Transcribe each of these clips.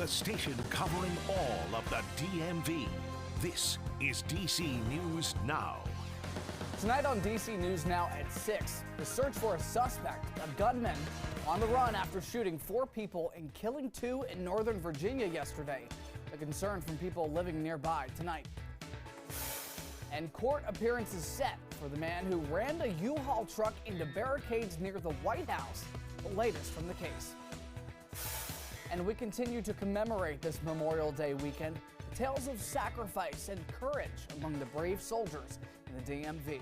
The station covering all of the DMV. This is DC News Now. Tonight on DC News Now at 6, the search for a suspect, a gunman, on the run after shooting 4 people and killing 2 in Northern Virginia yesterday. The concern from people living nearby tonight. And court appearances set for the man who rammed a U-Haul truck into barricades near the White House. The latest from the case. And we continue to commemorate this Memorial Day weekend. Tales of sacrifice and courage among the brave soldiers in the DMV.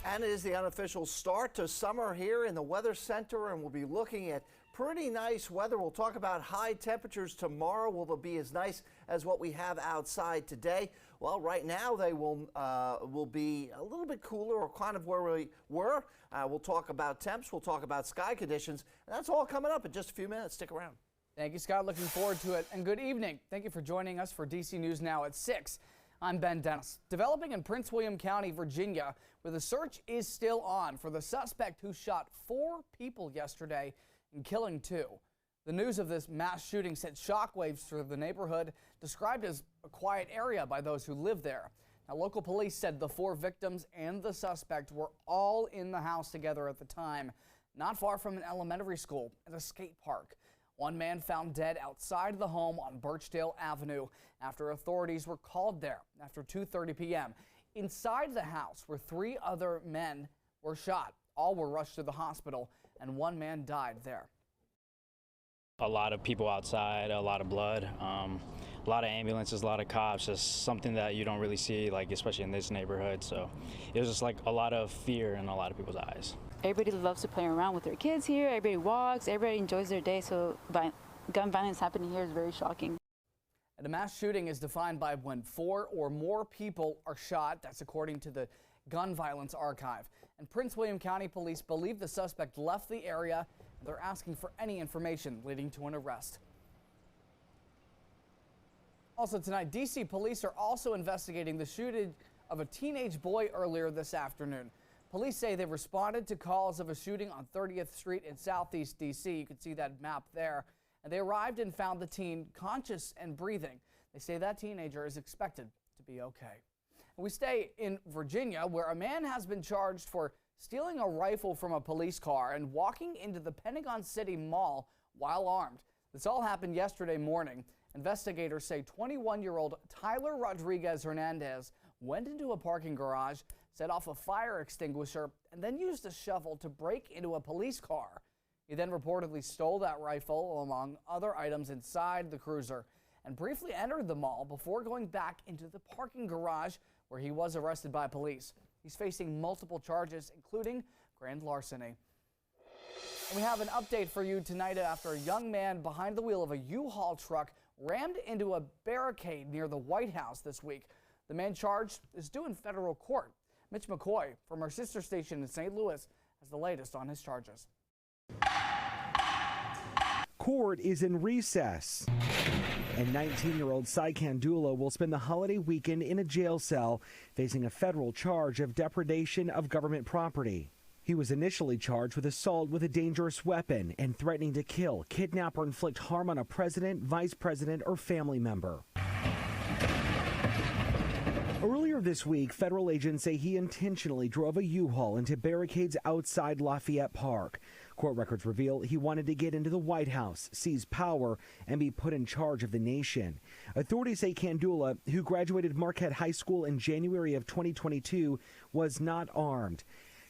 And it is the unofficial start to summer here in the Weather Center, and we'll be looking at pretty nice weather. We'll talk about high temperatures tomorrow. Will they be as nice as what we have outside today? Well, right now they will be a little bit cooler, or kind of where we were. We'll talk about temps. We'll talk about sky conditions. And that's all coming up in just a few minutes. Stick around. Thank you, Scott. Looking forward to it. And good evening. Thank you for joining us for DC News Now at 6. I'm Ben Dennis. Developing in Prince William County, Virginia, where the search is still on for the suspect who shot 4 people yesterday and killing 2. The news of this mass shooting sent shockwaves through the neighborhood, described as a quiet area by those who live there. Now, local police said the 4 victims and the suspect were all in the house together at the time, not far from an elementary school and a skate park. One man found dead outside the home on Birchdale Avenue after authorities were called there after 2:30 p.m. Inside the house where 3 other men were shot. All were rushed to the hospital, and 1 man died there. A lot of people outside, a lot of blood, a lot of ambulances, a lot of cops, just something that you don't really see, like especially in this neighborhood. So it was just like a lot of fear in a lot of people's eyes. Everybody loves to play around with their kids here. Everybody walks, everybody enjoys their day. So gun violence happening here is very shocking. And a mass shooting is defined by when 4 or more people are shot. That's according to the Gun Violence Archive. And Prince William County Police believe the suspect left the area. They're asking for any information leading to an arrest. Also tonight, D.C. police are also investigating the shooting of a teenage boy earlier this afternoon. Police say they responded to calls of a shooting on 30th Street in Southeast D.C. You can see that map there. And they arrived and found the teen conscious and breathing. They say that teenager is expected to be okay. And we stay in Virginia, where a man has been charged for stealing a rifle from a police car and walking into the Pentagon City Mall while armed. This all happened yesterday morning. Investigators say 21-year-old Tyler Rodriguez Hernandez went into a parking garage, set off a fire extinguisher, and then used a shovel to break into a police car. He then reportedly stole that rifle, among other items inside the cruiser, and briefly entered the mall before going back into the parking garage, where he was arrested by police. He's facing multiple charges, including grand larceny. And we have an update for you tonight after a young man behind the wheel of a U-Haul truck rammed into a barricade near the White House this week. The man charged is due in federal court. Mitch McCoy from our sister station in St. Louis has the latest on his charges. Court is in recess, and 19-year-old Cy Candula will spend the holiday weekend in a jail cell facing a federal charge of depredation of government property. He was initially charged with assault with a dangerous weapon and threatening to kill, kidnap, or inflict harm on a president, vice president, or family member. Earlier this week, federal agents say he intentionally drove a U-Haul into barricades outside Lafayette Park. Court records reveal he wanted to get into the White House, seize power, and be put in charge of the nation. Authorities say Candula, who graduated Marquette High School in January of 2022, was not armed.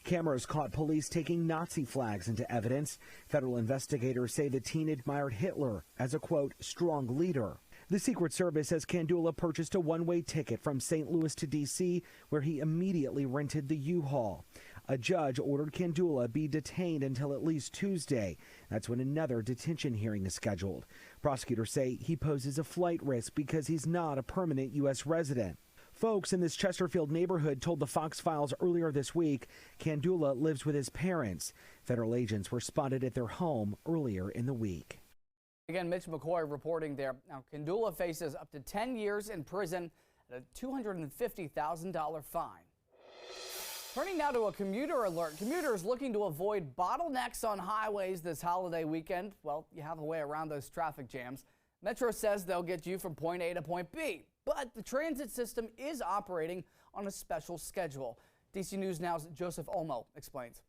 Cameras caught police taking Nazi flags into evidence. Federal investigators say the teen admired Hitler as a, quote, strong leader. The Secret Service says Candula purchased a one-way ticket from St. Louis to D.C., where he immediately rented the U-Haul. A judge ordered Candula be detained until at least Tuesday. That's when another detention hearing is scheduled. Prosecutors say he poses a flight risk because he's not a permanent U.S. resident. Folks in this Chesterfield neighborhood told the Fox Files earlier this week Candula lives with his parents. Federal agents were spotted at their home earlier in the week. Again, Mitch McCoy reporting there. Now, Candula faces up to 10 years in prison and a $250,000 fine. Turning now to a commuter alert. Commuters looking to avoid bottlenecks on highways this holiday weekend. Well, you have a way around those traffic jams. Metro says they'll get you from point A to point B, but the transit system is operating on a special schedule. DC News Now's Joseph Olmo explains.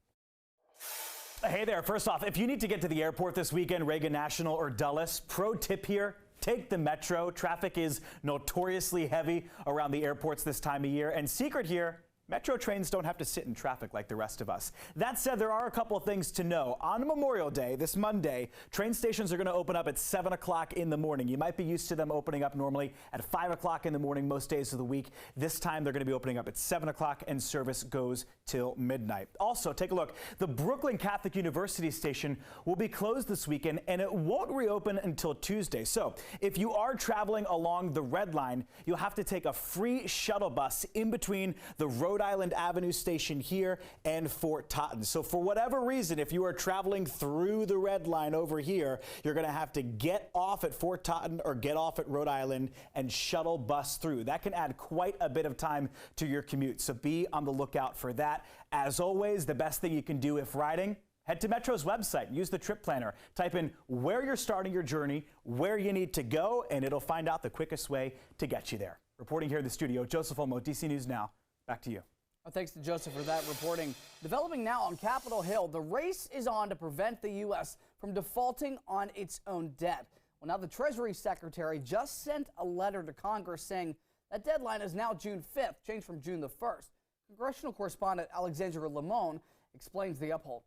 Hey there. First off, if you need to get to the airport this weekend, Reagan National or Dulles, pro tip here. Take the Metro. Traffic is notoriously heavy around the airports this time of year. And secret here, Metro trains don't have to sit in traffic like the rest of us. That said, there are a couple of things to know. On Memorial Day, this Monday, train stations are going to open up at 7 o'clock in the morning. You might be used to them opening up normally at 5 o'clock in the morning most days of the week. This time, they're going to be opening up at 7 o'clock, and service goes till midnight. Also, take a look. The Brooklyn Catholic University station will be closed this weekend, and it won't reopen until Tuesday. So if you are traveling along the Red Line, you'll have to take a free shuttle bus in between the Rhode Island Avenue station here and Fort Totten. So for whatever reason, if you are traveling through the Red Line over here, you're going to have to get off at Fort Totten or get off at Rhode Island and shuttle bus through. That can add quite a bit of time to your commute, so be on the lookout for that. As always, the best thing you can do if riding, head to Metro's website, use the trip planner, type in where you're starting your journey, where you need to go, and it'll find out the quickest way to get you there. Reporting here in the studio, Joseph Olmo, DC News Now. Back to you. Well, thanks to Joseph for that reporting. Developing now on Capitol Hill, the race is on to prevent the U.S. from defaulting on its own debt. Well, now the Treasury Secretary just sent a letter to Congress saying that deadline is now June 5th, changed from June the 1st. Congressional correspondent Alexandra Limon explains the uphold.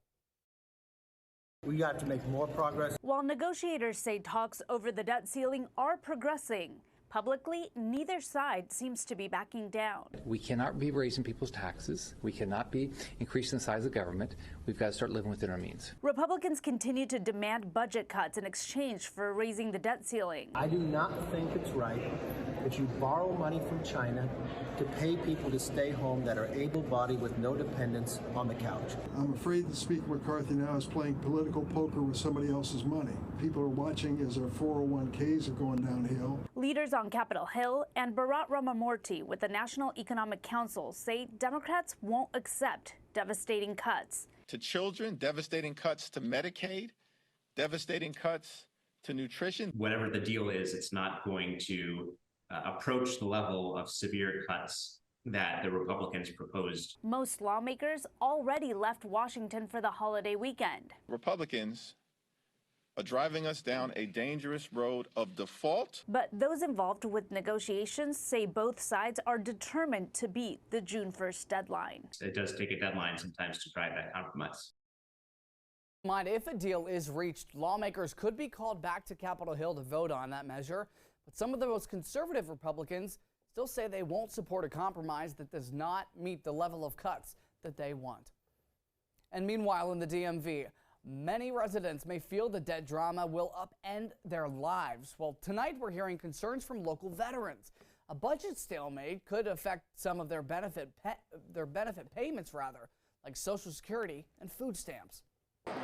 We got to make more progress. While negotiators say talks over the debt ceiling are progressing, publicly, neither side seems to be backing down. We cannot be raising people's taxes. We cannot be increasing the size of government. We've got to start living within our means. Republicans continue to demand budget cuts in exchange for raising the debt ceiling. I do not think it's right that you borrow money from China to pay people to stay home that are able-bodied with no dependents on the couch. I'm afraid that Speaker McCarthy now is playing political poker with somebody else's money. People are watching as our 401ks are going downhill. Leaders on Capitol Hill and Bharat Ramamurthy with the National Economic Council say Democrats won't accept devastating cuts. To children, devastating cuts to Medicaid, devastating cuts to nutrition. Whatever the deal is, it's not going to approach the level of severe cuts that the Republicans proposed. Most lawmakers already left Washington for the holiday weekend. Republicans are driving us down a dangerous road of default. But those involved with negotiations say both sides are determined to beat the June 1st deadline. It does take a deadline sometimes to drive that compromise. If a deal is reached, lawmakers could be called back to Capitol Hill to vote on that measure. But some of the most conservative Republicans still say they won't support a compromise that does not meet the level of cuts that they want. And meanwhile, in the DMV, many residents may feel the debt drama will upend their lives. Well, tonight we're hearing concerns from local veterans. A budget stalemate could affect some of their benefit payments, like Social Security and food stamps.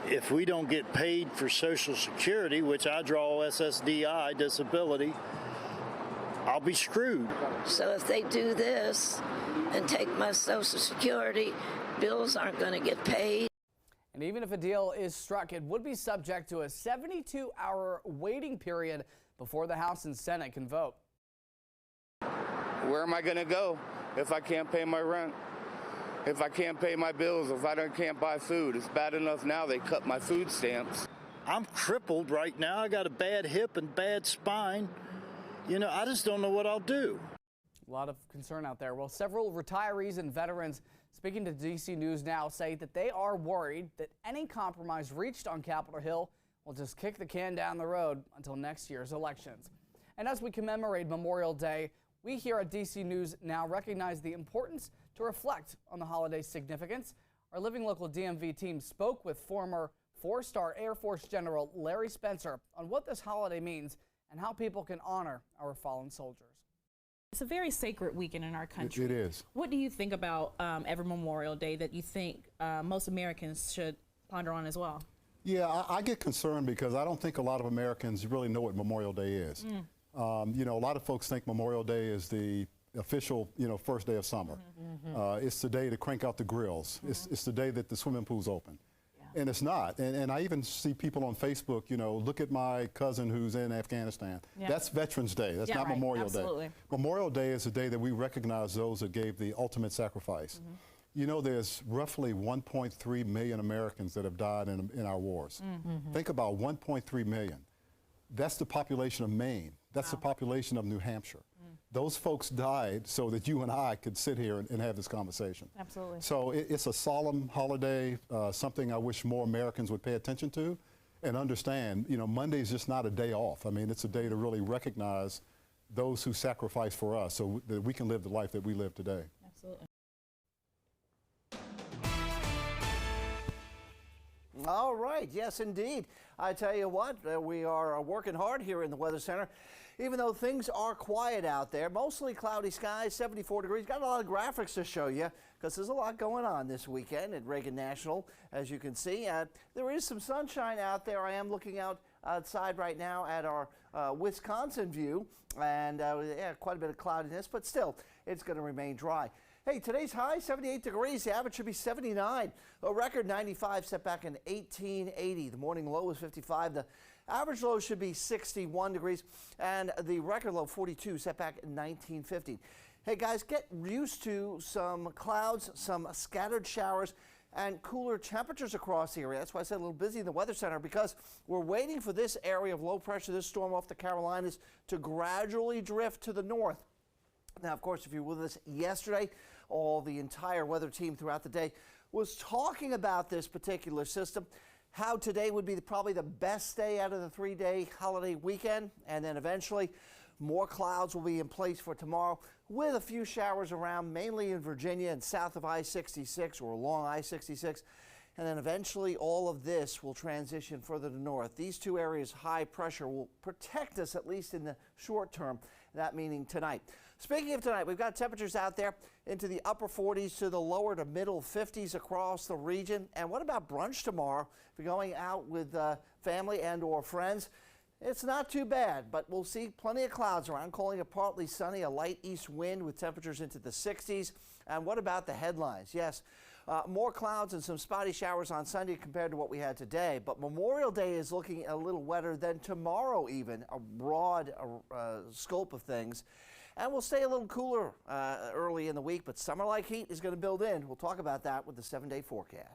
If we don't get paid for Social Security, which I draw SSDI disability, I'll be screwed. So if they do this and take my Social Security, bills aren't going to get paid. And even if a deal is struck, it would be subject to a 72-hour waiting period before the House and Senate can vote. Where am I going to go if I can't pay my rent? If I can't pay my bills, if I can't buy food? It's bad enough now they cut my food stamps. I'm crippled right now. I got a bad hip and bad spine. You know, I just don't know what I'll do. A lot of concern out there. Well, several retirees and veterans speaking to DC News Now say that they are worried that any compromise reached on Capitol Hill will just kick the can down the road until next year's elections. And as we commemorate Memorial Day, we here at DC News Now recognize the importance to reflect on the holiday's significance. Our Living Local DMV team spoke with former 4-star Air Force General Larry Spencer on what this holiday means and how people can honor our fallen soldiers. It's a very sacred weekend in our country. It is. What do you think about every Memorial Day that you think most Americans should ponder on as well? Yeah, I get concerned because I don't think a lot of Americans really know what Memorial Day is. You know, a lot of folks think Memorial Day is the official, first day of summer. It's the day to crank out the grills. It's the day that the swimming pool's open. And it's not. And I even see people on Facebook, look at my cousin who's in Afghanistan. That's Veterans Day. That's not Memorial Day. Memorial Day is the day that we recognize those that gave the ultimate sacrifice. There's roughly 1.3 million Americans that have died in our wars. Think about 1.3 million. That's the population of Maine. That's the population of New Hampshire. Those folks died so that you and I could sit here and have this conversation. Absolutely. So it's a solemn holiday, something I wish more Americans would pay attention to and understand, Monday is just not a day off. I mean, it's a day to really recognize those who sacrificed for us so that we can live the life that we live today. Absolutely. All right. Yes, indeed. I tell you what, we are working hard here in the Weather Center. Even though things are quiet out there, mostly cloudy skies, 74 degrees. Got a lot of graphics to show you because there's a lot going on this weekend at Reagan National, as you can see. There is some sunshine out there. I am looking outside right now at our Wisconsin view, and quite a bit of cloudiness, but still, it's going to remain dry. Hey, today's high, 78 degrees. The average should be 79. A record 95 set back in 1880. The morning low was 55. The average low should be 61 degrees. And the record low, 42, set back in 1950. Hey, guys, get used to some clouds, some scattered showers, and cooler temperatures across the area. That's why I said a little busy in the Weather Center, because we're waiting for this area of low pressure, this storm off the Carolinas, to gradually drift to the north. Now, of course, if you were with us yesterday, the entire weather team throughout the day was talking about this particular system, how today would be probably the best day out of the 3-day holiday weekend, and then eventually more clouds will be in place for tomorrow with a few showers around, mainly in Virginia and south of I-66 or along I-66. And then eventually all of this will transition further to north. These two areas, high pressure, will protect us at least in the short term, that meaning tonight. Speaking of tonight, we've got temperatures out there into the upper 40s to the lower to middle 50s across the region. And what about brunch tomorrow? If you're going out with family and or friends, it's not too bad, but we'll see plenty of clouds around, calling it partly sunny, a light east wind with temperatures into the 60s. And what about the headlines? Yes, more clouds and some spotty showers on Sunday compared to what we had today, but Memorial Day is looking a little wetter than tomorrow even, a broad scope of things. And we'll stay a little cooler early in the week, but summer-like heat is going to build in. We'll talk about that with the 7-day forecast.